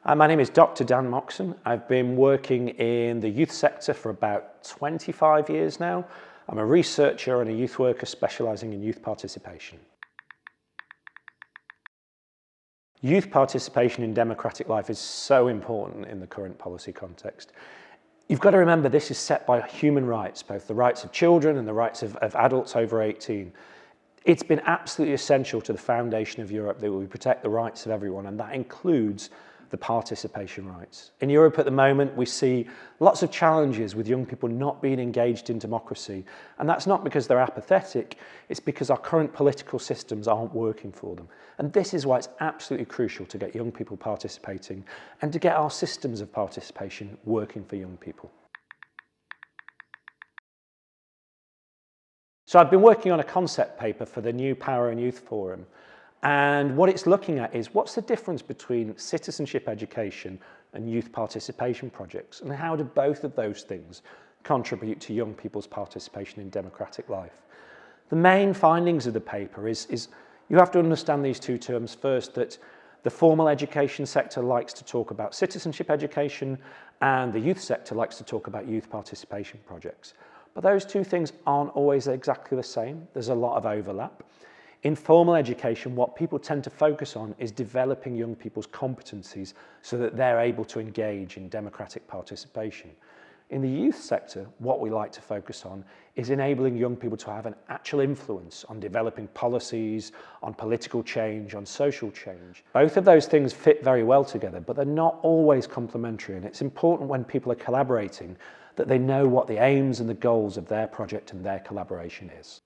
Hi, my name is Dr. Dan Moxon. I've been working in the youth sector for about 25 years now. I'm a researcher and a youth worker specialising in youth participation. Youth participation in democratic life is so important in the current policy context. You've got to remember this is set by human rights, both the rights of children and the rights of adults over 18. It's been absolutely essential to the foundation of Europe that we protect the rights of everyone, and that includes the participation rights. In Europe at the moment, we see lots of challenges with young people not being engaged in democracy, and that's not because they're apathetic, it's because our current political systems aren't working for them. And this is why it's absolutely crucial to get young people participating and to get our systems of participation working for young people. So I've been working on a concept paper for the new Power and Youth Forum, and what it's looking at is what's the difference between citizenship education and youth participation projects, and how do both of those things contribute to young people's participation in democratic life. The main findings of the paper is you have to understand these two terms first, that the formal education sector likes to talk about citizenship education and the youth sector likes to talk about youth participation projects. But those two things aren't always exactly the same. There's a lot of overlap. In formal education, what people tend to focus on is developing young people's competencies so that they're able to engage in democratic participation. In the youth sector, what we like to focus on is enabling young people to have an actual influence on developing policies, on political change, on social change. Both of those things fit very well together, but they're not always complementary, and it's important when people are collaborating that they know what the aims and the goals of their project and their collaboration is.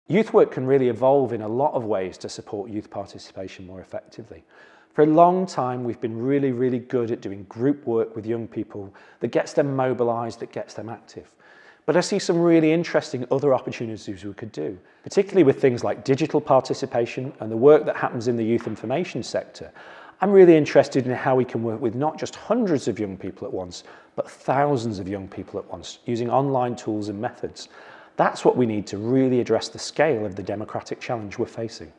Youth work can really evolve in a lot of ways to support youth participation more effectively. For a long time, we've been really good at doing group work with young people that gets them mobilised, that gets them active. But I see some really interesting other opportunities we could do, particularly with things like digital participation and the work that happens in the youth information sector. I'm really interested in how we can work with not just hundreds of young people at once, but thousands of young people at once, using online tools and methods. That's what we need to really address the scale of the democratic challenge we're facing.